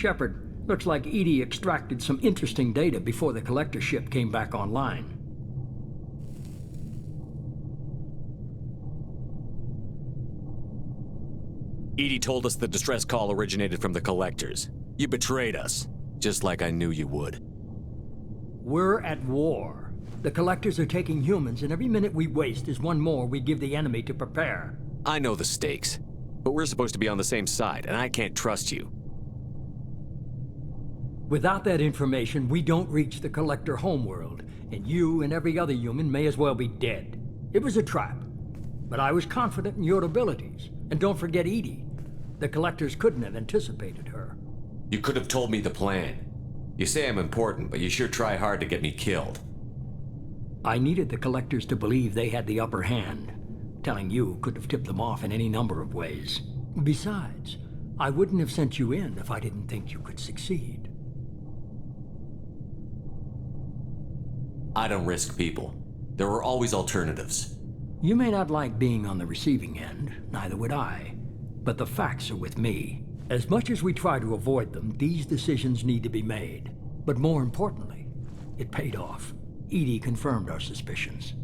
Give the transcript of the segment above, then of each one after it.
Shepard, looks like Edie extracted some interesting data before the collector ship came back online. Edie told us the distress call originated from the collectors. You betrayed us, just like I knew you would. We're at war. The collectors are taking humans, and every minute we waste is one more we give the enemy to prepare. I know the stakes, but we're supposed to be on the same side, and I can't trust you. Without that information, we don't reach the collector homeworld, and you and every other human may as well be dead. It was a trap, but I was confident in your abilities. And don't forget Edie. The collectors couldn't have anticipated her. You could have told me the plan. You say I'm important, but you sure try hard to get me killed. I needed the collectors to believe they had the upper hand. Telling you could have tipped them off in any number of ways. Besides, I wouldn't have sent you in if I didn't think you could succeed. I don't risk people. There are always alternatives. You may not like being on the receiving end, neither would I. But the facts are with me. As much as we try to avoid them, these decisions need to be made. But more importantly, it paid off. Edie confirmed our suspicions.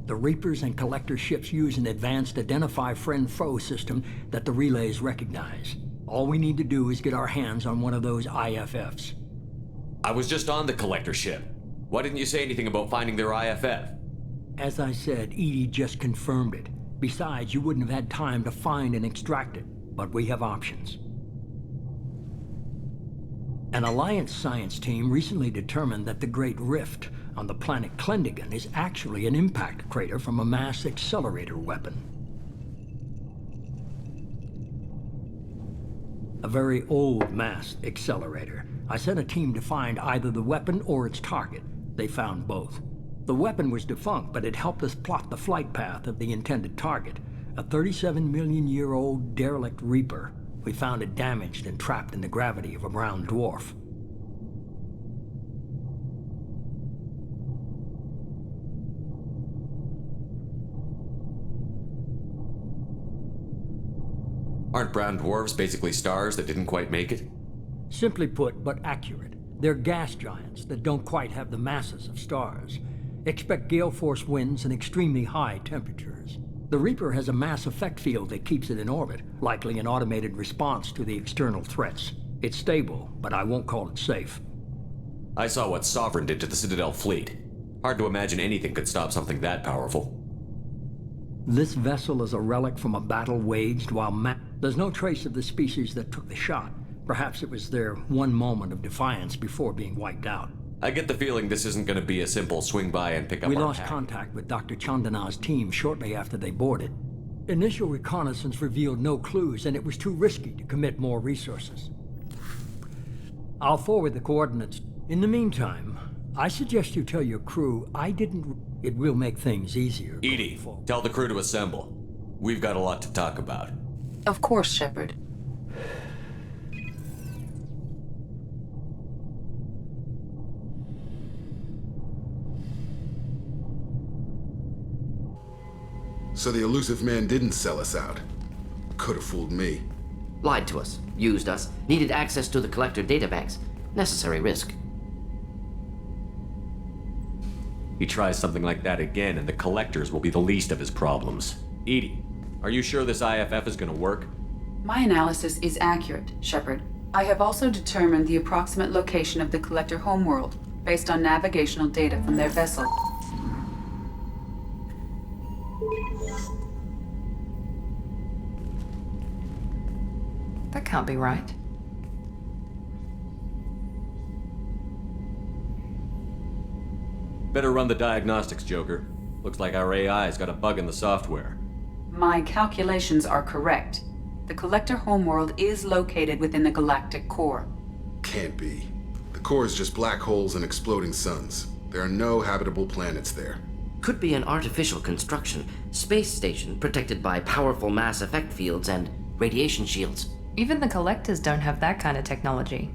The Reapers and Collector ships use an advanced identify friend-foe system that the relays recognize. All we need to do is get our hands on one of those IFFs. I was just on the Collector ship. Why didn't you say anything about finding their IFF? As I said, Edie just confirmed it. Besides, you wouldn't have had time to find and extract it. But we have options. An Alliance science team recently determined that the Great Rift on the planet Klendigan is actually an impact crater from a mass accelerator weapon. A very old mass accelerator. I sent a team to find either the weapon or its target. They found both. The weapon was defunct, but it helped us plot the flight path of the intended target, a 37-million-year-old derelict Reaper. We found it damaged and trapped in the gravity of a brown dwarf. Aren't brown dwarves basically stars that didn't quite make it? Simply put, but accurate. They're gas giants that don't quite have the masses of stars. Expect gale force winds and extremely high temperatures. The Reaper has a mass effect field that keeps it in orbit, likely an automated response to the external threats. It's stable, but I won't call it safe. I saw what Sovereign did to the Citadel fleet. Hard to imagine anything could stop something that powerful. This vessel is a relic from a battle waged while there's no trace of the species that took the shot. Perhaps it was their one moment of defiance before being wiped out. I get the feeling this isn't going to be a simple swing by and pick up We our lost pack. contact with Dr. Chandana's team shortly after they boarded. Initial reconnaissance revealed no clues, and it was too risky to commit more resources. I'll forward the coordinates. In the meantime, I suggest you tell your crew it will make things easier. Edie, tell the crew to assemble. We've got a lot to talk about. Of course, Shepard. So the elusive man didn't sell us out. Could have fooled me. Lied to us, used us, needed access to the collector databanks. Necessary risk. He tries something like that again, and the collectors will be the least of his problems. Edie, are you sure this IFF is going to work? My analysis is accurate, Shepard. I have also determined the approximate location of the collector homeworld, based on navigational data from their vessel. That can't be right. Better run the diagnostics, Joker. Looks like our AI's got a bug in the software. My calculations are correct. The collector homeworld is located within the galactic core. Can't be. The core is just black holes and exploding suns. There are no habitable planets there. Could be an artificial construction, space station protected by powerful mass effect fields and radiation shields. Even the collectors don't have that kind of technology.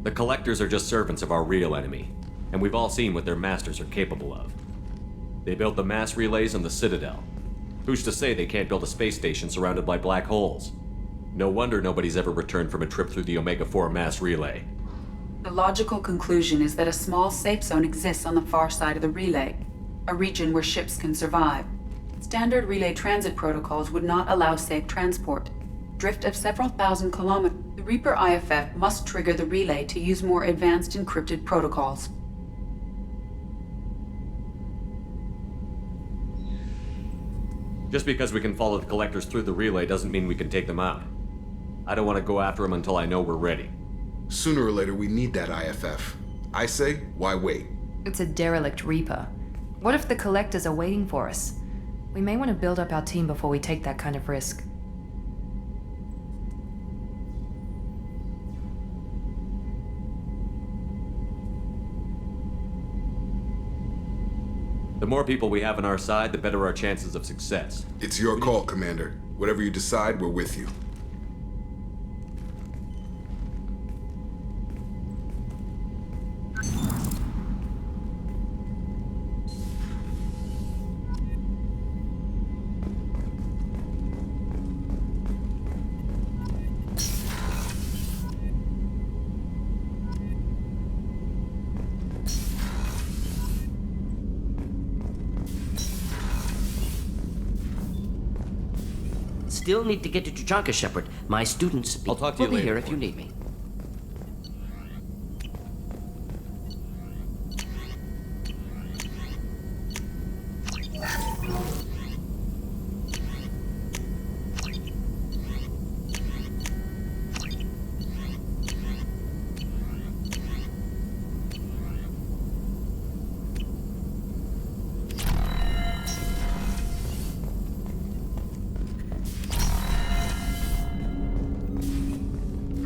The collectors are just servants of our real enemy. and we've all seen what their masters are capable of. They built the mass relays on the Citadel. Who's to say they can't build a space station surrounded by black holes? No wonder nobody's ever returned from a trip through the Omega-4 mass relay. The logical conclusion is that a small safe zone exists on the far side of the relay, a region where ships can survive. Standard relay transit protocols would not allow safe transport. Drift of several thousand kilometers, the Reaper IFF must trigger the relay to use more advanced encrypted protocols. Just because we can follow the collectors through the relay doesn't mean we can take them out. I don't want to go after them until I know we're ready. Sooner or later, we need that IFF. I say, why wait? It's a derelict Reaper. What if the collectors are waiting for us? We may want to build up our team before we take that kind of risk. The more people we have on our side, the better our chances of success. It's your call, Commander. Whatever you decide, we're with you. Still need to get to Tuchanka, Shepard. My students... I'll talk to you We'll be later, here if you need me.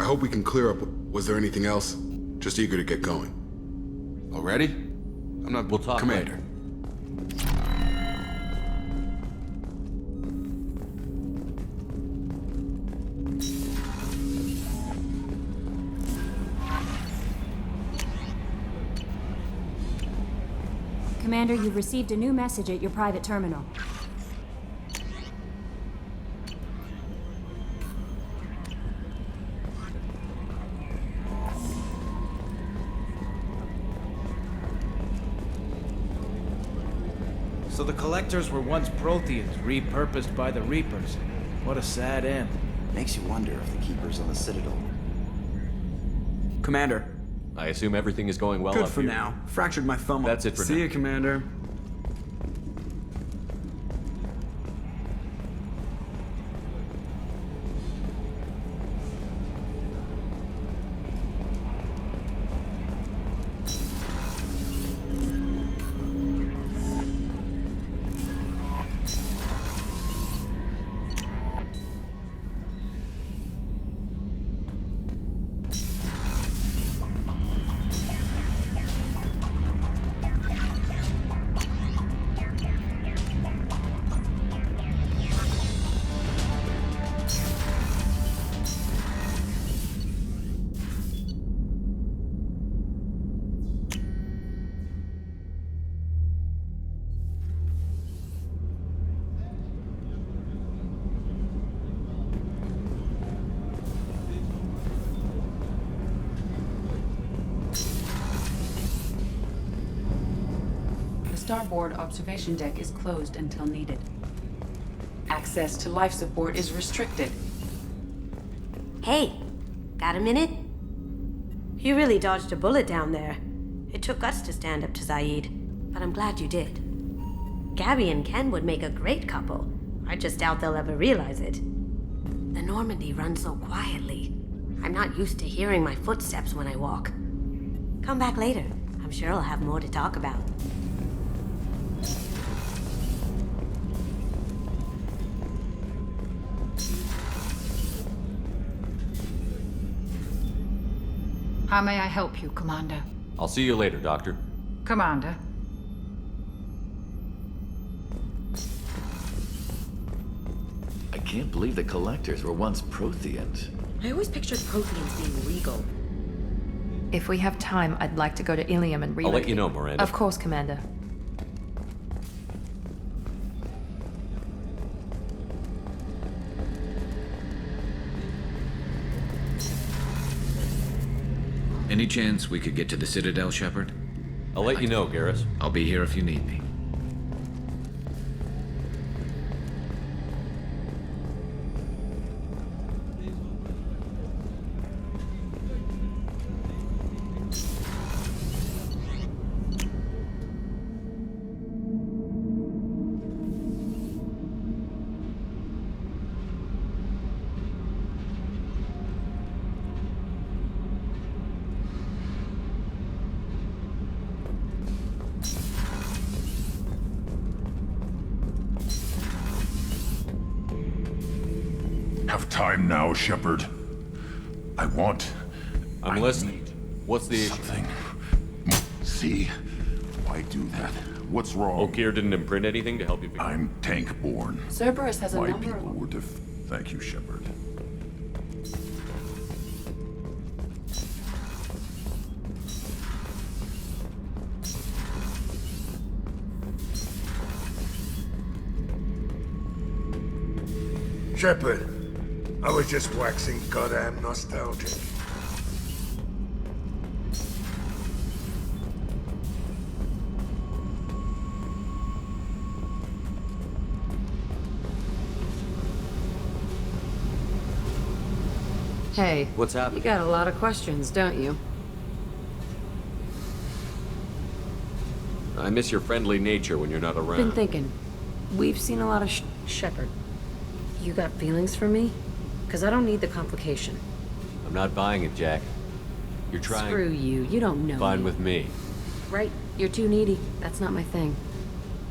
I hope we can clear up. Was there anything else? Just eager to get going. Already? I'm not... We'll talk Commander. Commander, you've received a new message at your private terminal. So the Collectors were once Protheans, repurposed by the Reapers. What a sad end. Makes you wonder if the Keepers on the Citadel... Commander. I assume everything is going well Good up for here. now. Fractured my thumb. That's it for See now. you, Commander. Starboard observation deck is closed until needed. Access to life support is restricted. Hey, got a minute? You really dodged a bullet down there. It took guts to stand up to Zaid, but I'm glad you did. Gabby and Ken would make a great couple. I just doubt they'll ever realize it. The Normandy runs so quietly. I'm not used to hearing my footsteps when I walk. Come back later. I'm sure I'll have more to talk about. How may I help you, Commander? I'll see you later, Doctor. Commander. I can't believe the Collectors were once Protheans. I always pictured Protheans being legal. If we have time, I'd like to go to Ilium and relocate. I'll let you know, Miranda. Of course, Commander. Any chance we could get to the Citadel, Shepard? I'll let you know, Garrus. I'll be here if you need me. Have time now, Shepard. I'm listening. What's the issue? Something. See? Why do that? What's wrong? Okeer didn't imprint anything to help you figure I'm tank-born. Cerberus has a My number people of... were Thank you, Shepard. Shepard, I was just waxing goddamn nostalgic. Hey. What's happening? You got a lot of questions, don't you? I miss your friendly nature when you're not around. Been thinking. We've seen a lot of Shepard. You got feelings for me? Because I don't need the complication. I'm not buying it, Jack. You're trying... Screw you. You don't know Fine me. with me. Right? You're too needy. That's not my thing.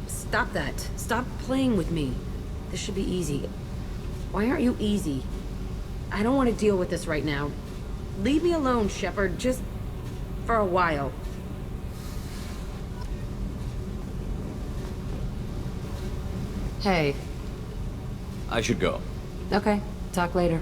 Stop that. Stop playing with me. This should be easy. Why aren't you easy? I don't want to deal with this right now. Leave me alone, Shepard. Just for a while. Hey. I should go. Okay. Talk later.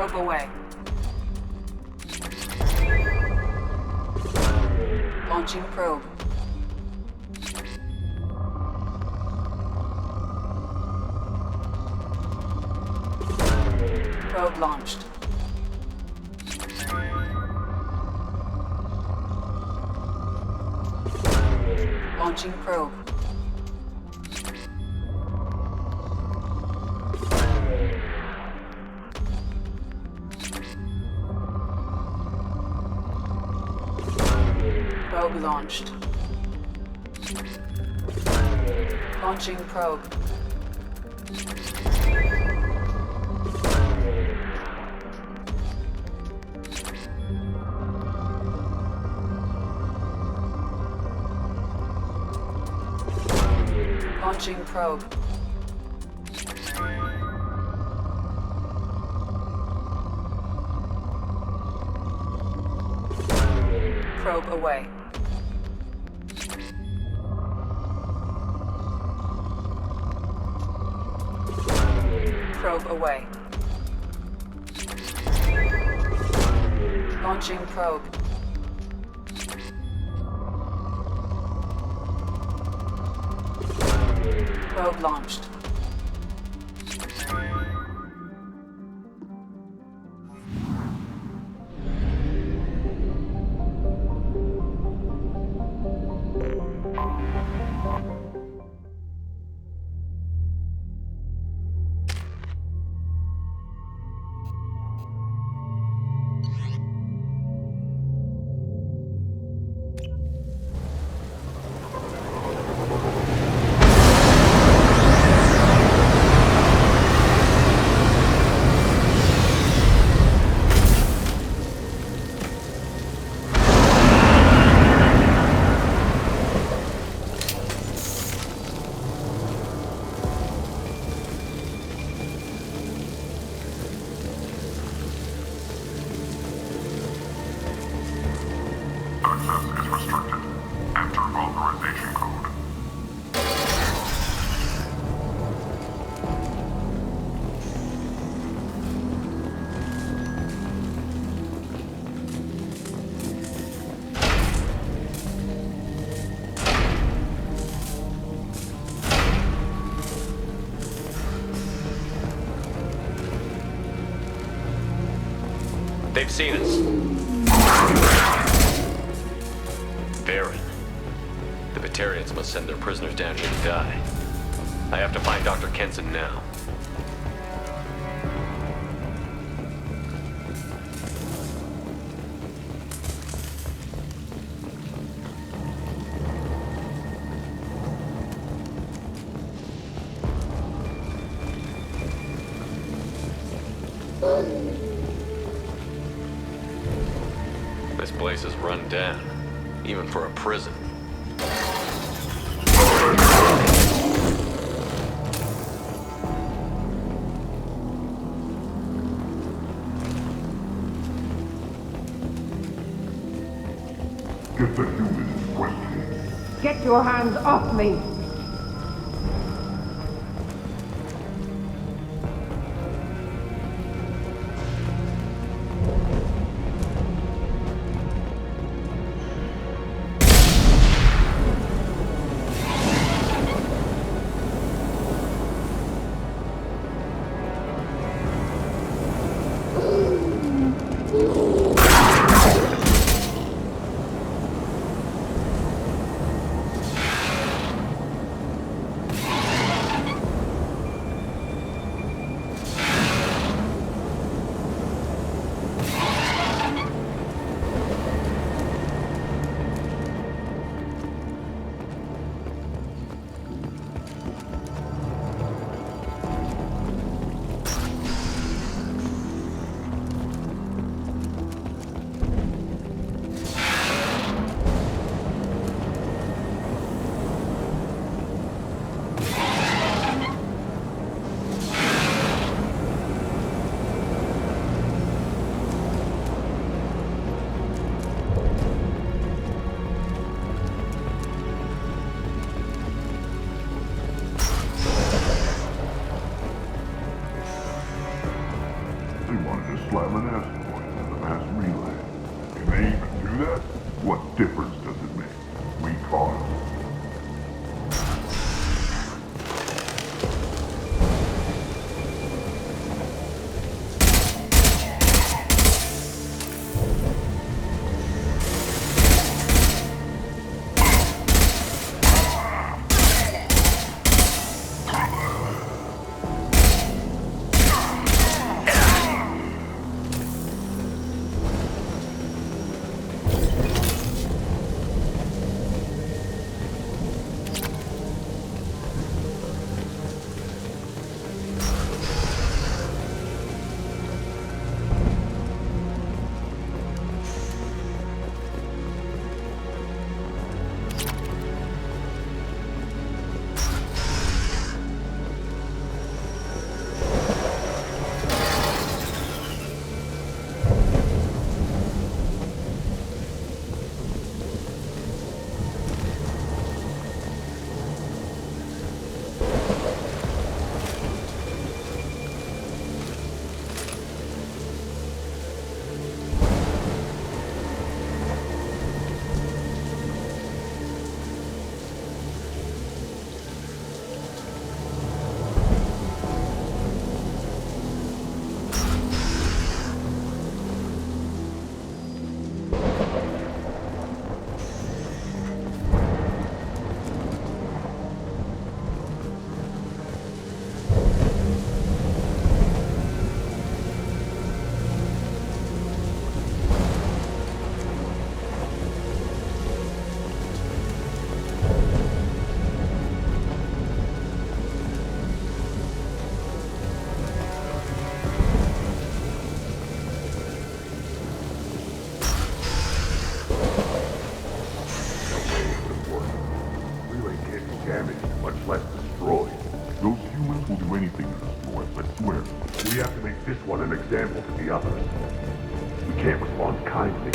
Probe away. Launching probe. Probe launched. Launching probe. Probe launched. Launching probe. Launching probe. Probe away. probe away. Launching probe. Probe launched. They've seen us. Baron. The Batarians must send their prisoners down here to die. I have to find Dr. Kenson now. This place is run down, even for a prison. Get the humans questioning. Get your hands off me! Slam an asteroid in the mass relay. Can they even do that? What difference does it make? We caught them. to make this one an example to the others. We can't respond kindly.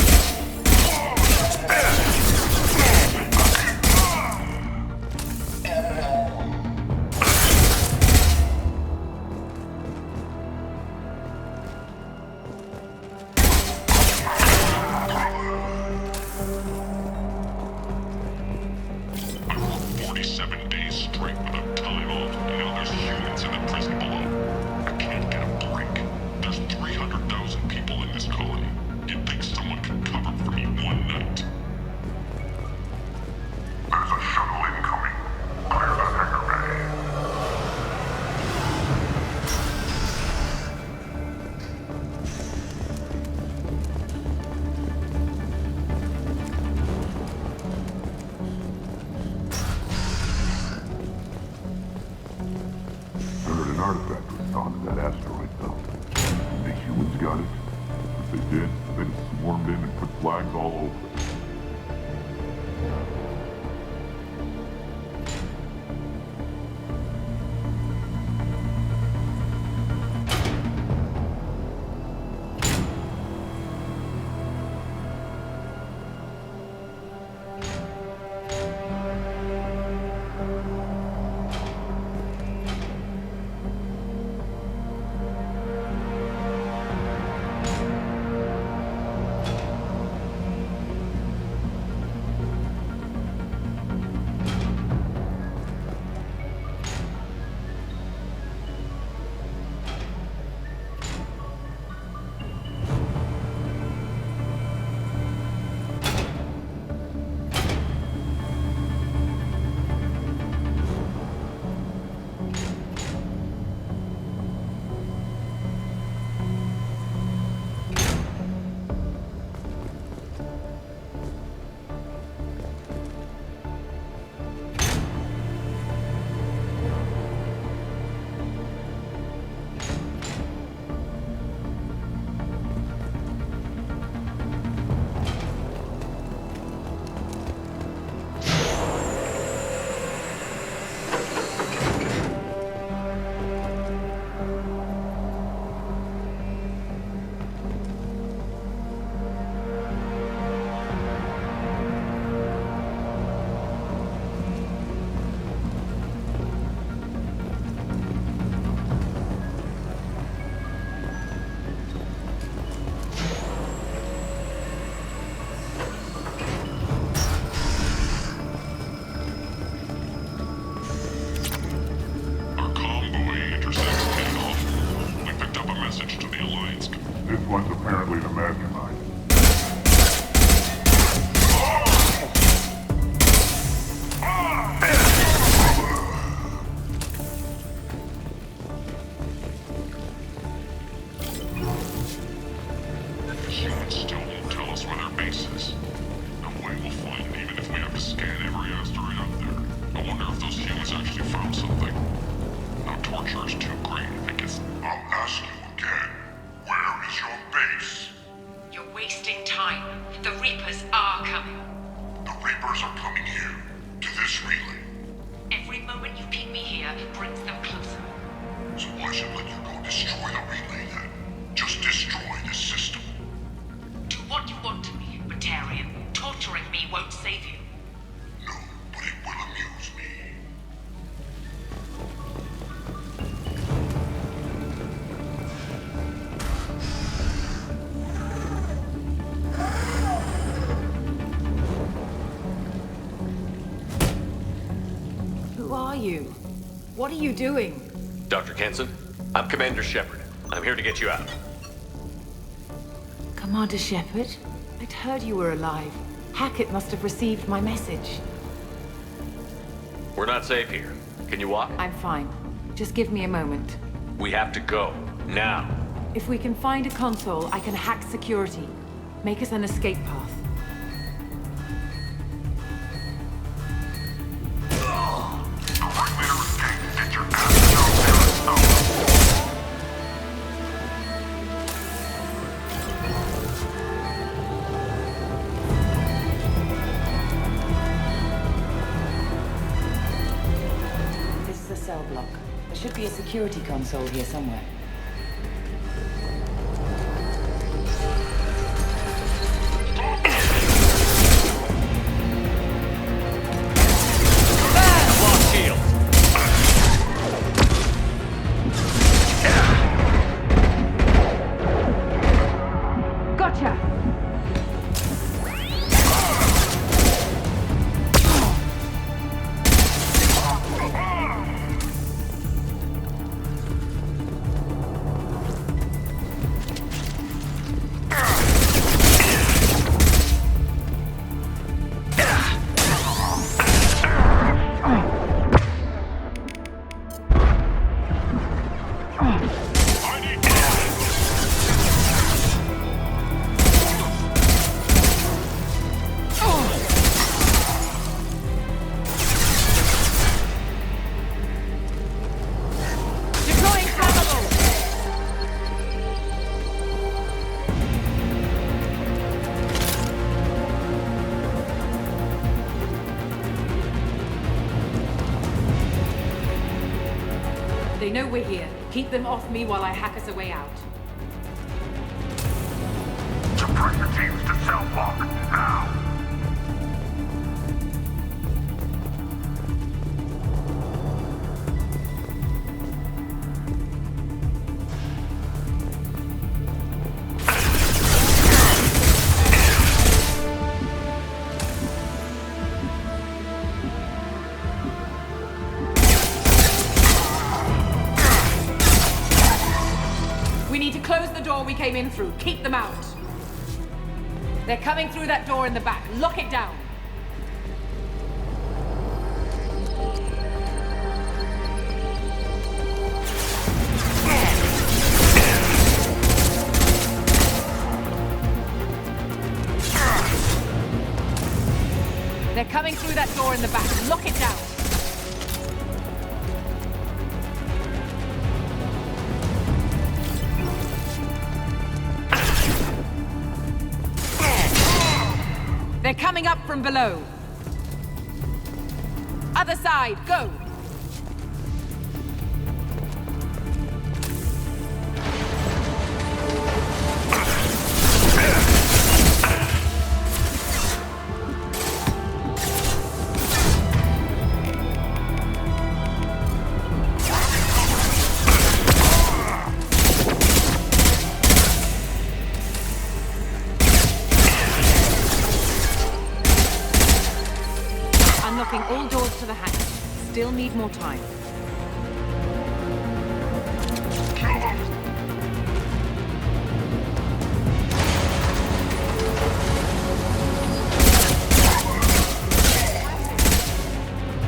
What are you doing? Dr. Kenson, I'm Commander Shepard. I'm here to get you out. Commander Shepard? I'd heard you were alive. Hackett must have received my message. We're not safe here. Can you walk? I'm fine. Just give me a moment. We have to go. Now. If we can find a console, I can hack security. Make us an escape path. Security console here somewhere. know we're here. Keep them off me while I hack us a way out. Suppress the teams to cell block, now! We came in through. Keep them out. They're coming through that door in the back. Lock it down. They're coming through that door in the back. Lock it down. They're coming up from below. Other side, go! Unlocking all doors to the hangar. Still need more time.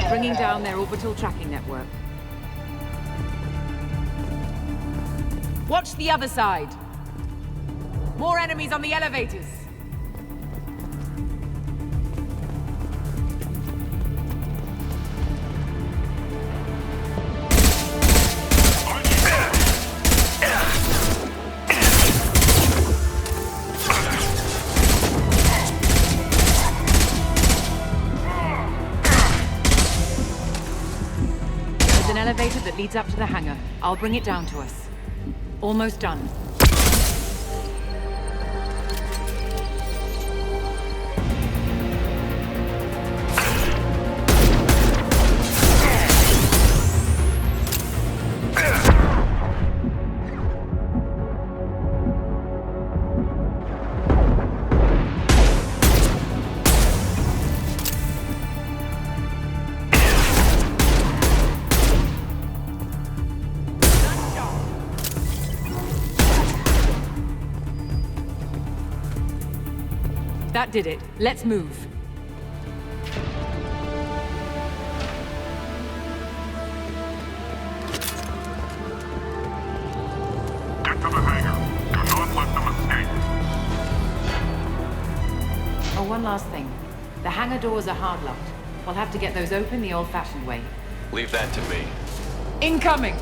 Bringing down their orbital tracking network. Watch the other side. More enemies on the elevators. Elevator that leads up to the hangar. I'll bring it down to us. Almost done. That did it. Let's move. Get to the hangar. Do not let them escape. Oh, one last thing. The hangar doors are hard locked. We'll have to get those open the old-fashioned way. Leave that to me. Incoming!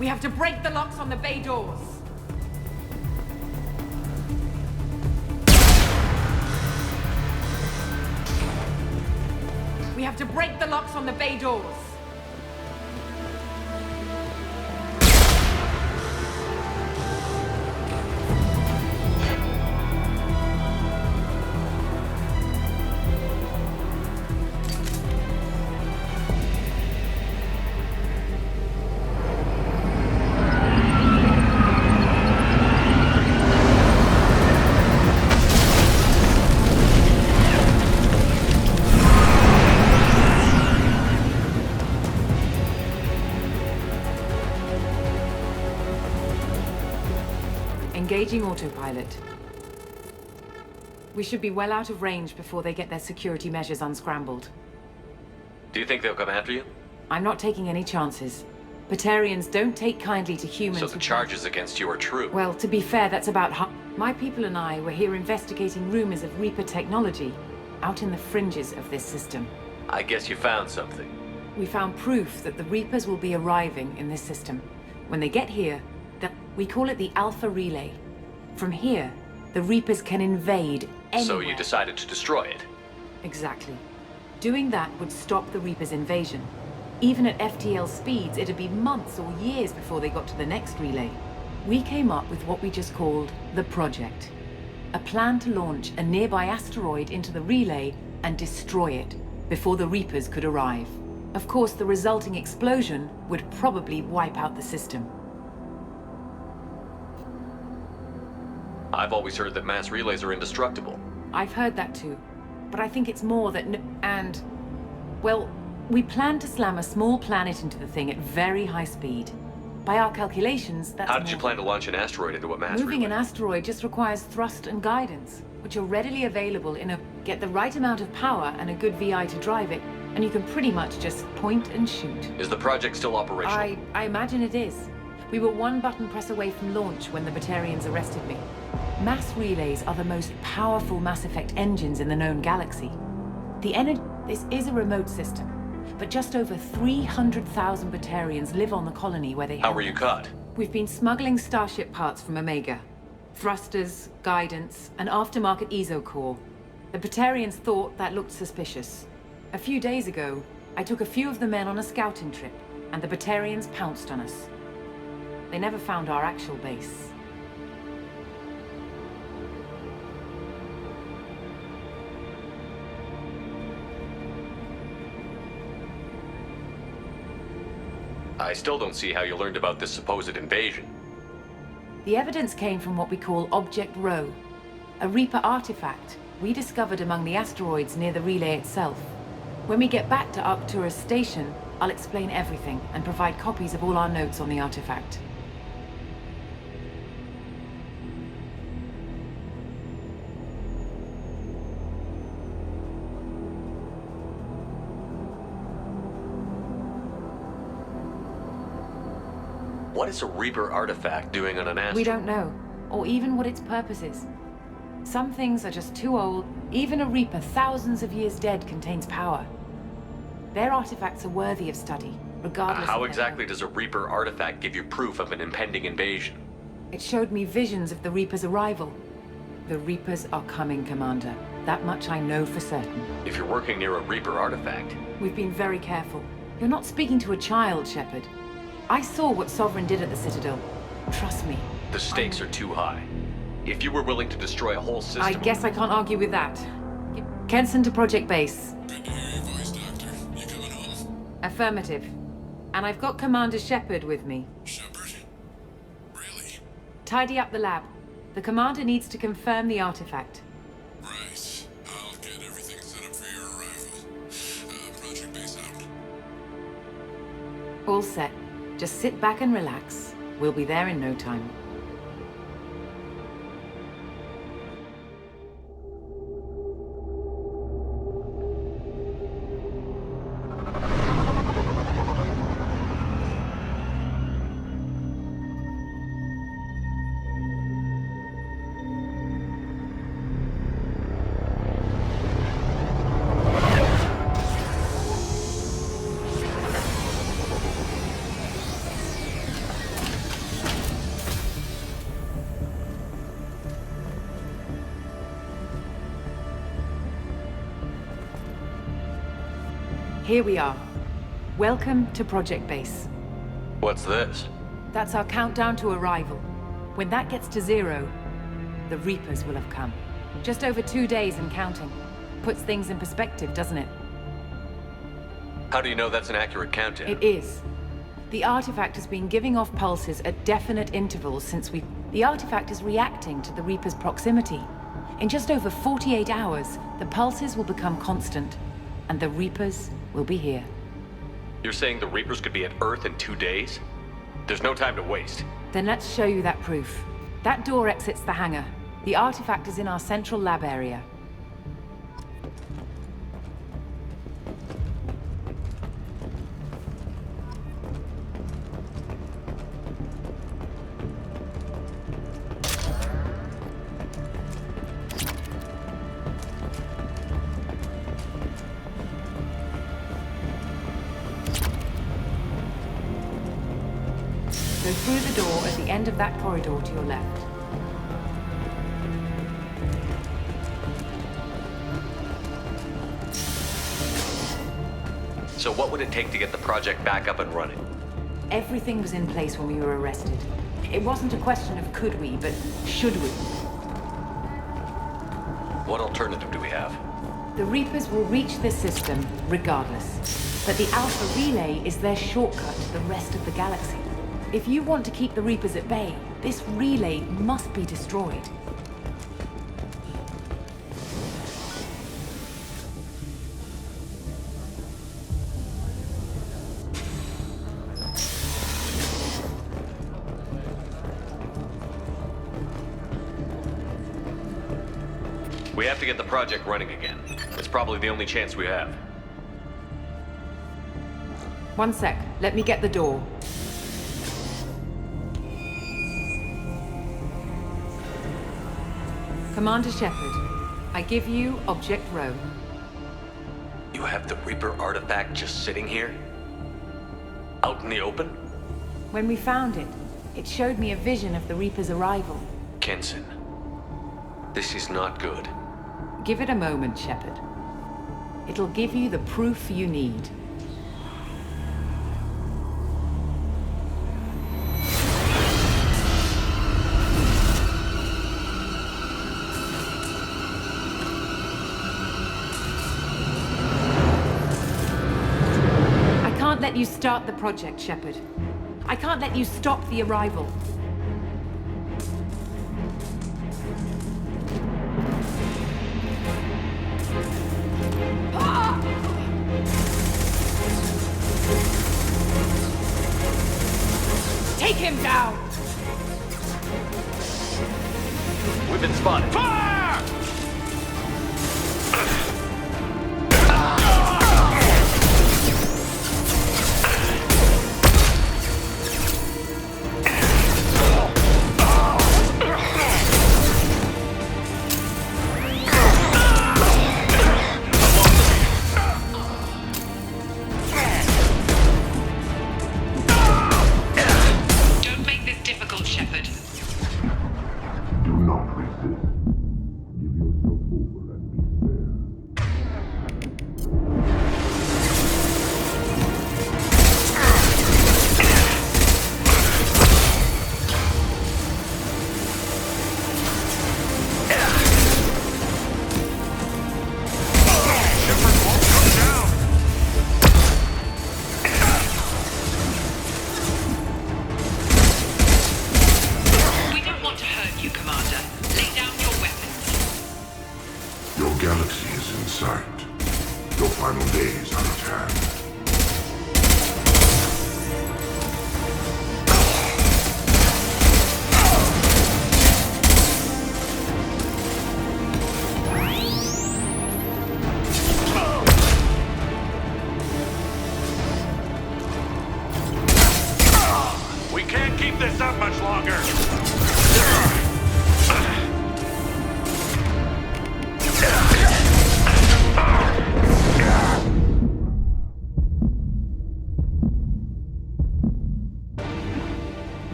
We have to break the locks on the bay doors. have to break the locks on the bay doors. Engaging autopilot. We should be well out of range before they get their security measures unscrambled. Do you think they'll come after you? I'm not taking any chances. Batarians don't take kindly to humans. So the charges against you are true? Well, to be fair, that's about half. My people and I were here investigating rumors of Reaper technology out in the fringes of this system. I guess you found something. We found proof that the Reapers will be arriving in this system. When they get here, we call it the Alpha Relay. From here, the Reapers can invade anywhere. So you decided to destroy it? Exactly. Doing that would stop the Reapers' invasion. Even at FTL speeds, it'd be months or years before they got to the next relay. We came up with what we just called the Project. A plan to launch a nearby asteroid into the relay and destroy it before the Reapers could arrive. Of course, the resulting explosion would probably wipe out the system. I've always heard that mass relays are indestructible. I've heard that too. But I think it's more that well, we plan to slam a small planet into the thing at very high speed. By our calculations, that's How did you plan to launch an asteroid into a mass relay? Moving an asteroid just requires thrust and guidance, which are readily available get the right amount of power and a good VI to drive it, and you can pretty much just point and shoot. Is the project still operational? I imagine it is. We were one button press away from launch when the Batarians arrested me. Mass relays are the most powerful Mass Effect engines in the known galaxy. This is a remote system, but just over 300,000 Batarians live on the colony where they How were you caught? We've been smuggling Starship parts from Omega. Thrusters, guidance, and aftermarket ESO core. The Batarians thought that looked suspicious. A few days ago, I took a few of the men on a scouting trip, and the Batarians pounced on us. They never found our actual base. I still don't see how you learned about this supposed invasion. The evidence came from what we call Object Rho, a Reaper artifact we discovered among the asteroids near the relay itself. When we get back to Arcturus Station, I'll explain everything and provide copies of all our notes on the artifact. What is a Reaper artifact doing on an asteroid? We don't know, or even what its purpose is. Some things are just too old. Even a Reaper thousands of years dead contains power. Their artifacts are worthy of study, regardless How of exactly does a Reaper artifact give you proof of an impending invasion? It showed me visions of the Reaper's arrival. The Reapers are coming, Commander. That much I know for certain. If you're working near a Reaper artifact... We've been very careful. You're not speaking to a child, Shepard. I saw what Sovereign did at the Citadel. Trust me. The stakes are too high. If you were willing to destroy a whole system... I guess I can't argue with that. Kenson to Project Base. Good to hear your voice, Doctor. You coming home? Affirmative. And I've got Commander Shepard with me. Shepard? Really? Tidy up the lab. The Commander needs to confirm the artifact. Right. I'll get everything set up for your arrival. Project Base out. All set. Just sit back and relax. We'll be there in no time. Here we are. Welcome to Project Base. What's this? That's our countdown to arrival. When that gets to 0, the Reapers will have come. Just over 2 days and counting. Puts things in perspective, doesn't it? How do you know that's an accurate countdown? It is. The artifact has been giving off pulses at definite intervals since we... The artifact is reacting to the Reaper's proximity. In just over 48 hours, the pulses will become constant, and the Reapers will be here. You're saying the Reapers could be at Earth in 2 days? There's no time to waste. Then let's show you that proof. That door exits the hangar. The artifact is in our central lab area. Go through the door at the end of that corridor to your left. So what would it take to get the project back up and running? Everything was in place when we were arrested. It wasn't a question of could we, but should we. What alternative do we have? The Reapers will reach this system regardless. But the Alpha Relay is their shortcut to the rest of the galaxy. If you want to keep the Reapers at bay, this relay must be destroyed. We have to get the project running again. It's probably the only chance we have. One sec. Let me get the door. Commander Shepard, I give you Object Row. You have the Reaper artifact just sitting here? Out in the open? When we found it, it showed me a vision of the Reaper's arrival. Kenson, this is not good. Give it a moment, Shepard. It'll give you the proof you need. I can't let you start the project, Shepard. I can't let you stop the arrival. Take him down! We've been spotted. Fire!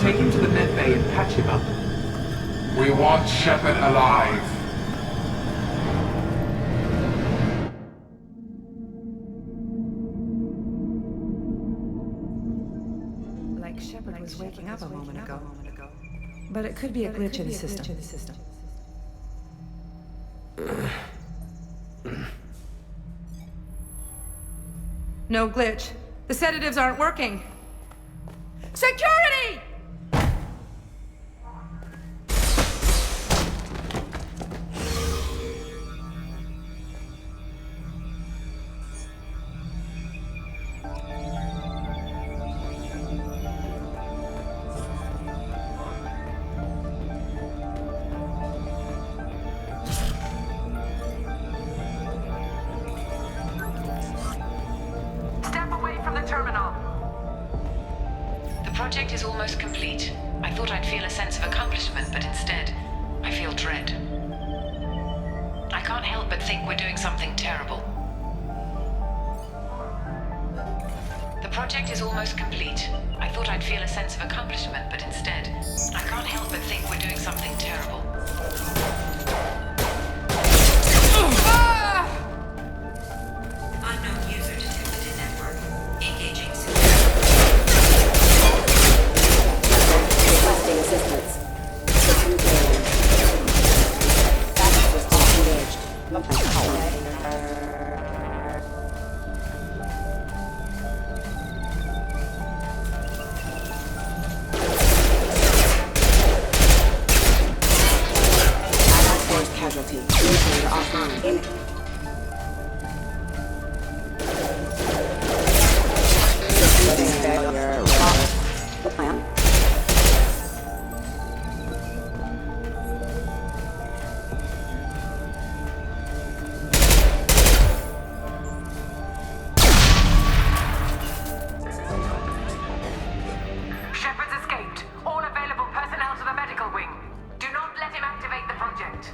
Take him to the med bay and patch him up. We want Shepard alive. Like Shepard was waking up a moment ago. But it could be a glitch in the system. No glitch. The sedatives aren't working. Security! Step away from the terminal. The project is almost complete. I thought I'd feel a sense of accomplishment, but instead, I feel dread. I can't help but think we're doing something terrible. The project is almost complete. I thought I'd feel a sense of accomplishment, but instead, I can't help but think we're doing something terrible. Unknown user detected in network. Engaging requesting assistance. System failure. Backup system engaged. Casualty. Indicator offline. System failure. Plan. Shepard's escaped. All available personnel to the medical wing. Do not let him activate the project.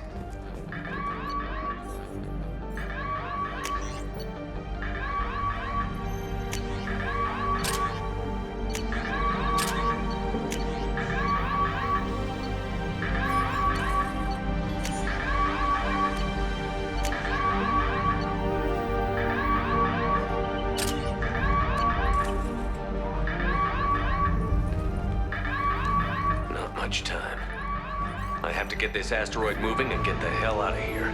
Not much time. I have to get this asteroid moving and get the hell out of here.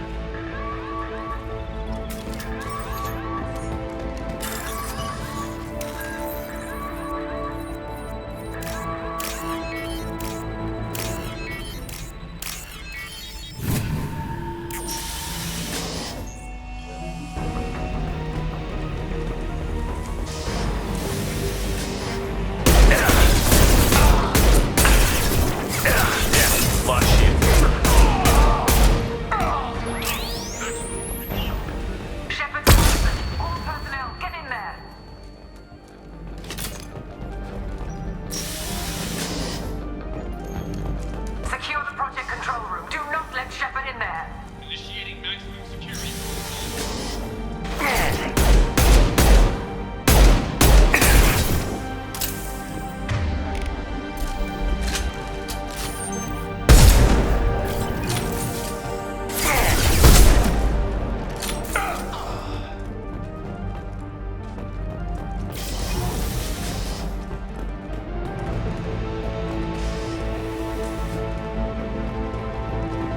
Secure the project control room. Do not let Shepard in there. Initiating maximum security.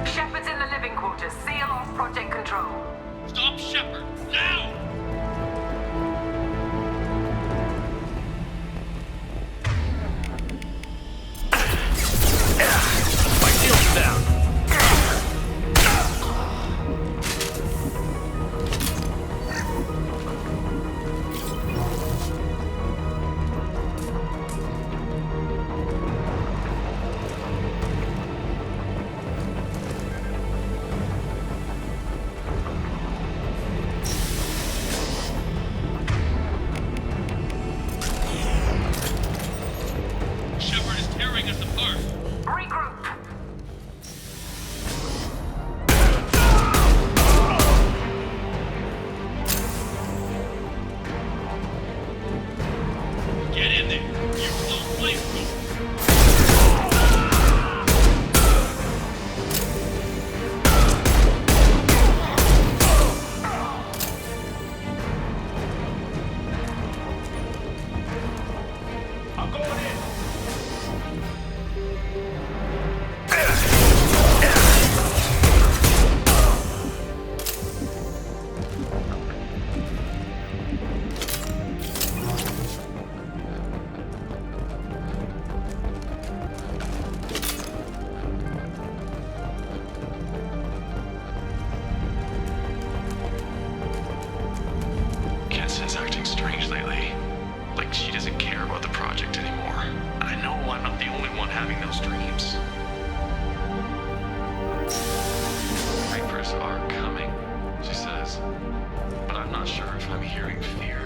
Shepard's in the living quarters. Seal off project control. Stop Shepard, now! My shield's down. Shepard is tearing us apart. Regroup. Get in there. Use those flamethrowers. signal streams. Reapers are coming, she says. But I'm not sure if I'm hearing fear.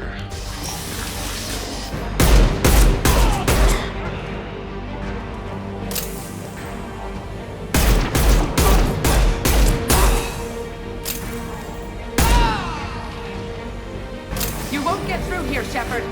You won't get through here, Shepard.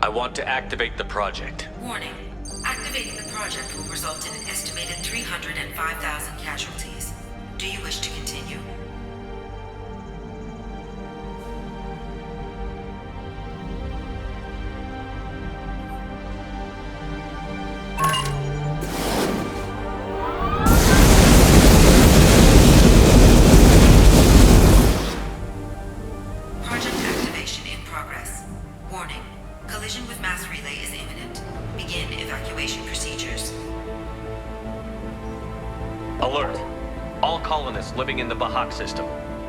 I want to activate the project. Warning. Activating the project will result in an estimated 305,000 casualties. Do you wish to continue? Project activation in progress. Warning. Collision with mass relay is imminent. Begin evacuation procedures. Alert! All colonists living in the Bahak system.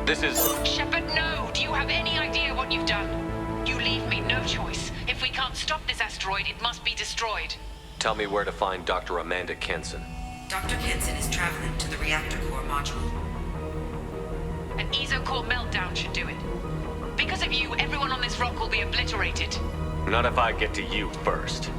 This is... Shepard, no! Do you have any idea what you've done? You leave me no choice. If we can't stop this asteroid, it must be destroyed. Tell me where to find Dr. Amanda Kenson. Dr. Kenson is traveling to the reactor core module. An ESO-core meltdown should do it. Because of you, everyone on this rock will be obliterated. Not if I get to you first.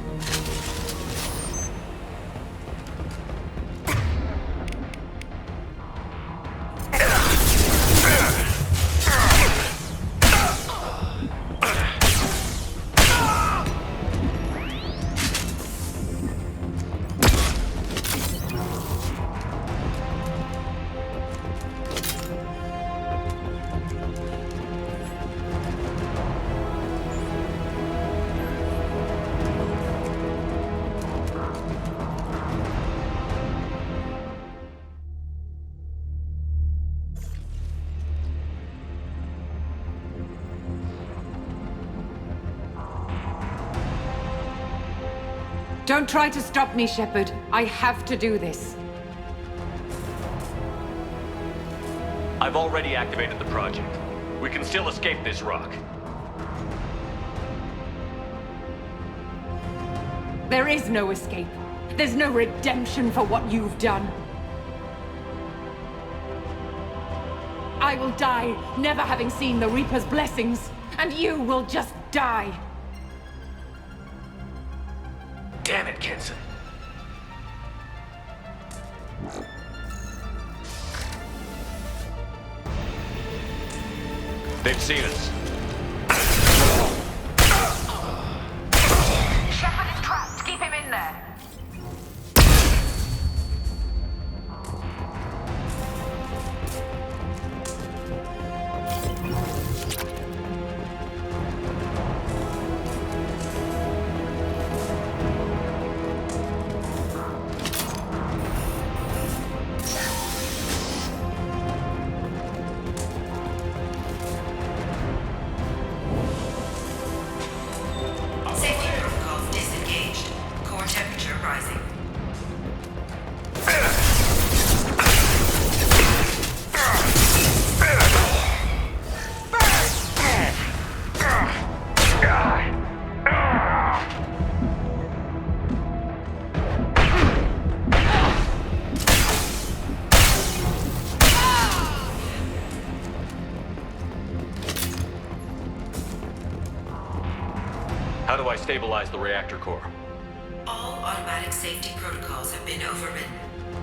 Don't try to stop me, Shepard. I have to do this. I've already activated the project. We can still escape this rock. There is no escape. There's no redemption for what you've done. I will die, never having seen the Reaper's blessings, and you will just die. Damn it, Kenson. They've seen us. Shepard is trapped. Keep him in there. Safety protocols disengaged. Core temperature rising. How do I stabilize the reactor core? All automatic safety protocols have been overridden.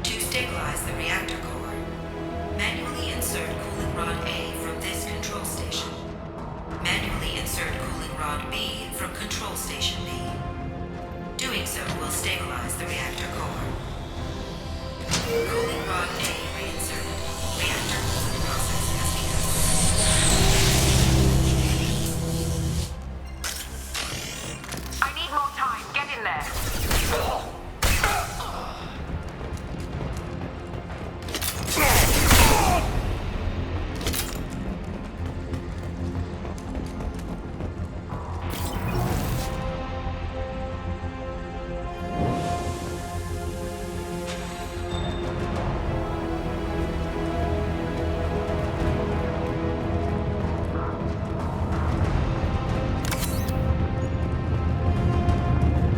To stabilize the reactor core, manually insert cooling rod A from this control station. Manually insert cooling rod B from control station B. Doing so will stabilize the reactor core. Cooling rod A reinserted. Reactor cooling process has begun. I need more time. Get in there.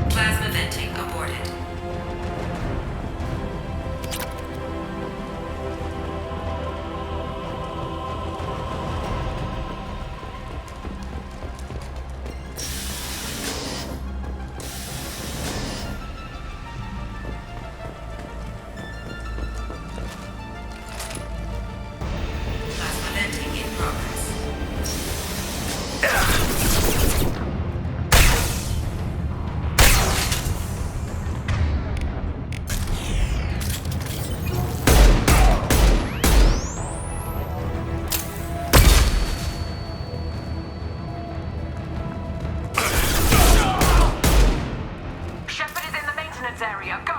Plasma venting aborted. Plasma venting in progress. Shepard is in the maintenance area. Go.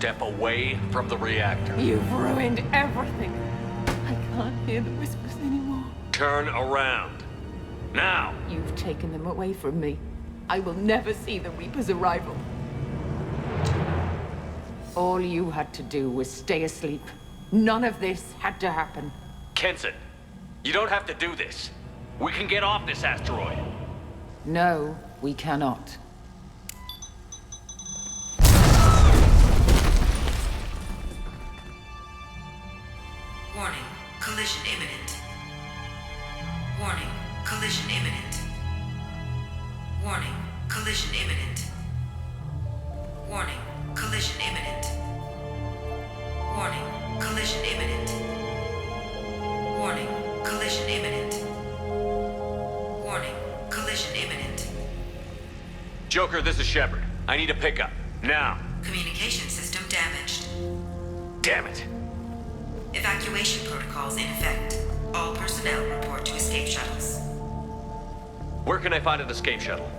step away from the reactor. You've ruined everything. I can't hear the whispers anymore. Turn around. Now! You've taken them away from me. I will never see the Reaper's arrival. All you had to do was stay asleep. None of this had to happen. Kenson, you don't have to do this. We can get off this asteroid. No, we cannot. Warning, collision imminent. Warning, collision imminent. Warning, collision imminent. Warning, collision imminent. Warning, collision imminent. Warning, collision imminent. Warning, collision imminent. Joker, this is Shepard. I need a pickup. Now. Communication system damaged. Damn it. Evacuation protocols in effect. All personnel report to escape shuttles. Where can I find an escape shuttle?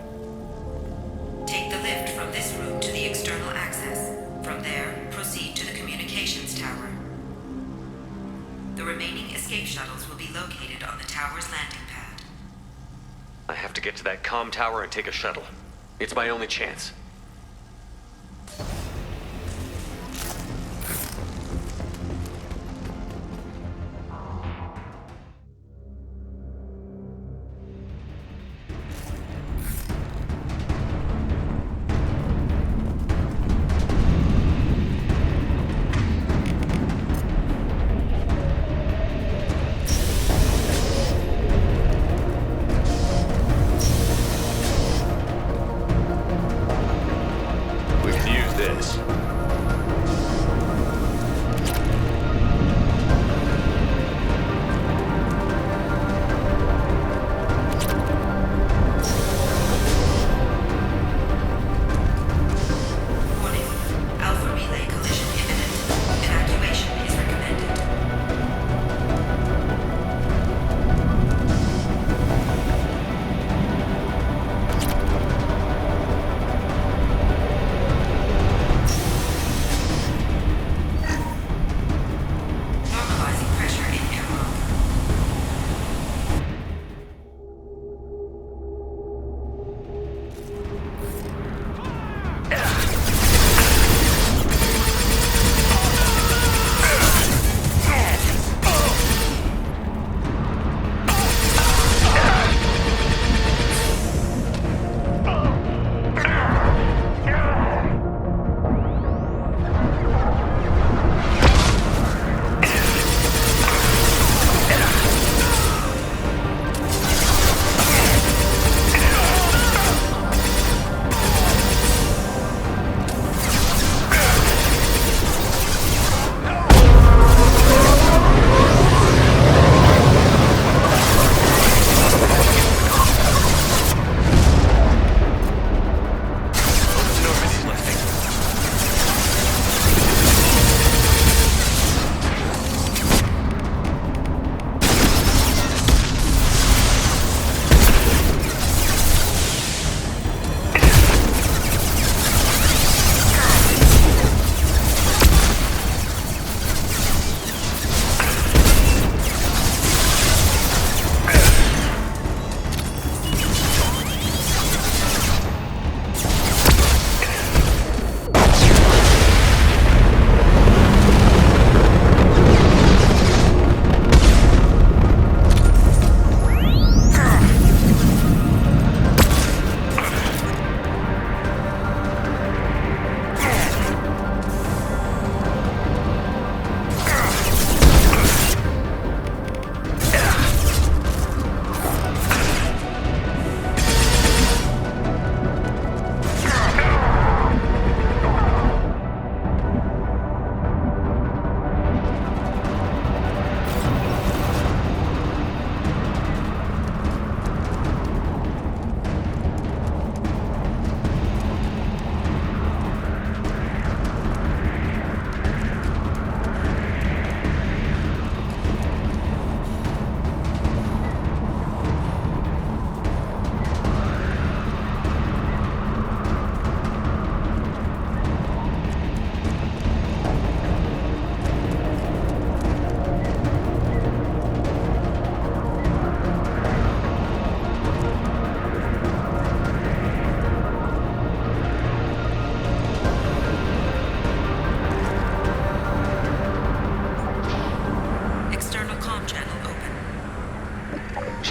Take the lift from this room to the external access. From there, proceed to the communications tower. The remaining escape shuttles will be located on the tower's landing pad. I have to get to that comm tower and take a shuttle. It's my only chance.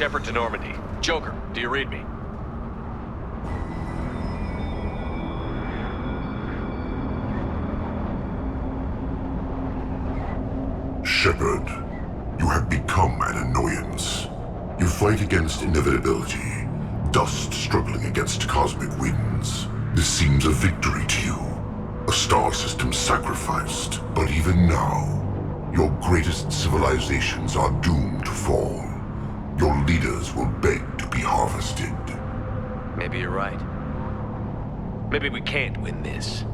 Shepard to Normandy. Joker, do you read me? Shepard, you have become an annoyance. You fight against inevitability, dust struggling against cosmic winds. This seems a victory to you. A star system sacrificed, but even now, your greatest civilizations are doomed to fall. Your leaders will beg to be harvested. Maybe you're right. Maybe we can't win this.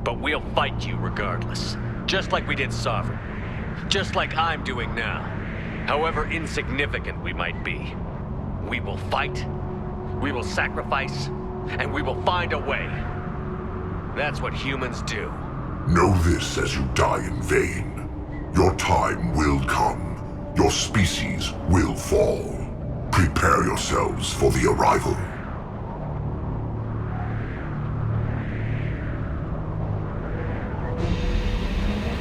But we'll fight you regardless. Just like we did Sovereign. Just like I'm doing now. However insignificant we might be. We will fight, we will sacrifice, and we will find a way. That's what humans do. Know this as you die in vain. Your time will come. Your species will fall. Prepare yourselves for the arrival.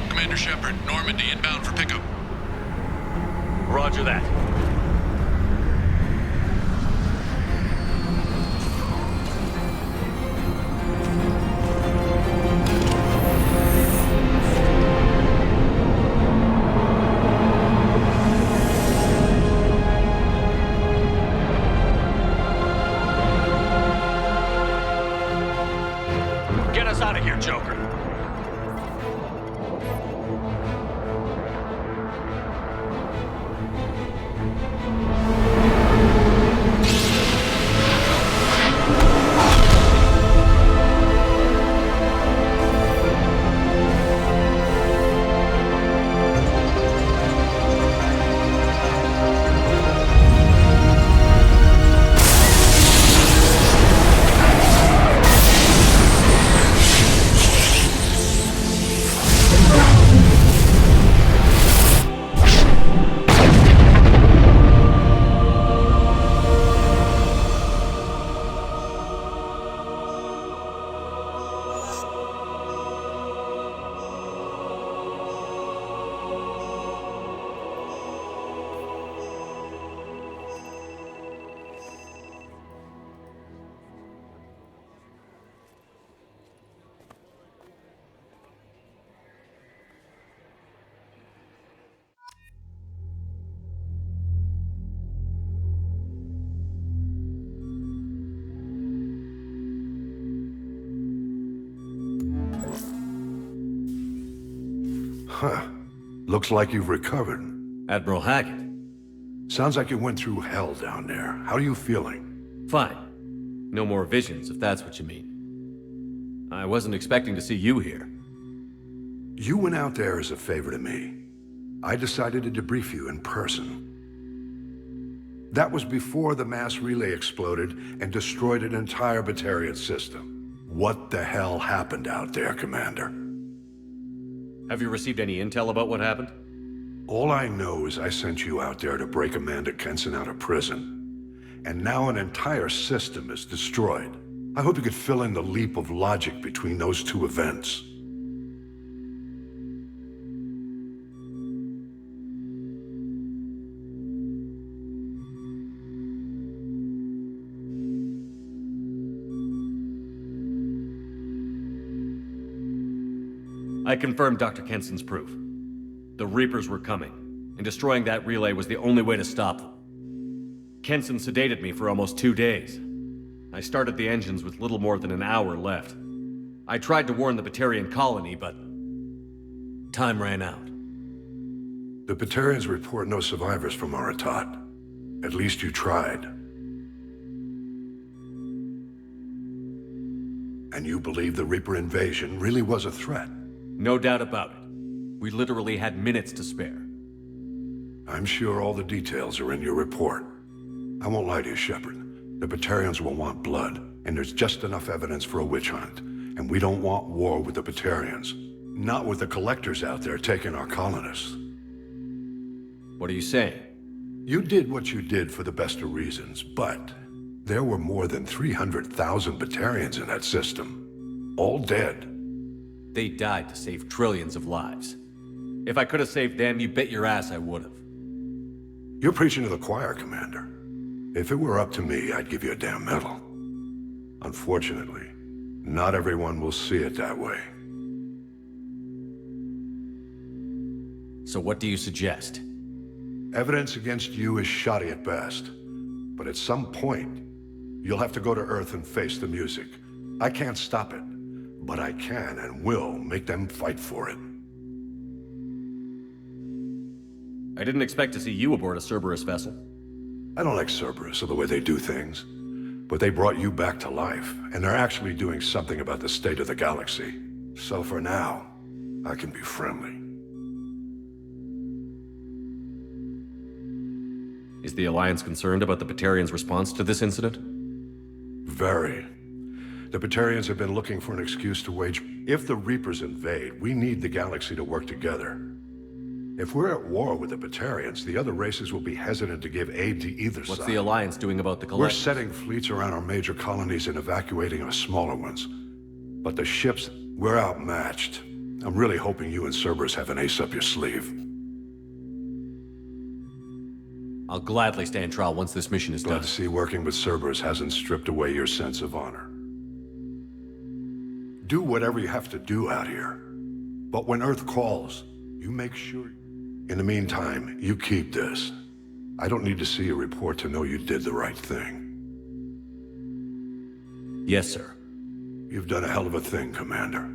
Commander Shepard, Normandy inbound for pickup. Roger that. Get us out of here, Joker. Huh. Looks like you've recovered. Admiral Hackett. Sounds like you went through hell down there. How are you feeling? Fine. No more visions, if that's what you mean. I wasn't expecting to see you here. You went out there as a favor to me. I decided to debrief you in person. That was before the mass relay exploded and destroyed an entire Batarian system. What the hell happened out there, Commander? Have you received any intel about what happened? All I know is I sent you out there to break Amanda Kenson out of prison. And now an entire system is destroyed. I hope you could fill in the leap of logic between those two events. I confirmed Dr. Kenson's proof. The Reapers were coming, and destroying that relay was the only way to stop them. Kenson sedated me for almost 2 days. I started the engines with little more than an hour left. I tried to warn the Batarian colony, but time ran out. The Batarians report no survivors from Aratat. At least you tried. And you believe the Reaper invasion really was a threat? No doubt about it. We literally had minutes to spare. I'm sure all the details are in your report. I won't lie to you, Shepard. The Batarians will want blood, and there's just enough evidence for a witch hunt. And we don't want war with the Batarians. Not with the collectors out there taking our colonists. What are you saying? You did what you did for the best of reasons, but there were more than 300,000 Batarians in that system. All dead. They died to save trillions of lives. If I could have saved them, you bet your ass I would have. You're preaching to the choir, Commander. If it were up to me, I'd give you a damn medal. Unfortunately, not everyone will see it that way. So what do you suggest? Evidence against you is shoddy at best. But at some point, you'll have to go to Earth and face the music. I can't stop it, but I can and will make them fight for it. I didn't expect to see you aboard a Cerberus vessel. I don't like Cerberus or the way they do things, but they brought you back to life, and they're actually doing something about the state of the galaxy. So for now, I can be friendly. Is the Alliance concerned about the Batarians' response to this incident? Very. The Batarians have been looking for an excuse to wage... If the Reapers invade, we need the galaxy to work together. If we're at war with the Batarians, the other races will be hesitant to give aid to either side. What's the Alliance doing about the We're collectors? setting fleets around our major colonies and evacuating our smaller ones. But the ships, we're outmatched. I'm really hoping you and Cerberus have an ace up your sleeve. I'll gladly stand trial once this mission is Glad done. to see working with Cerberus hasn't stripped away your sense of honor. Do whatever you have to do out here. But when Earth calls, you make sure... In the meantime, you keep this. I don't need to see a report to know you did the right thing. Yes, sir. You've done a hell of a thing, Commander.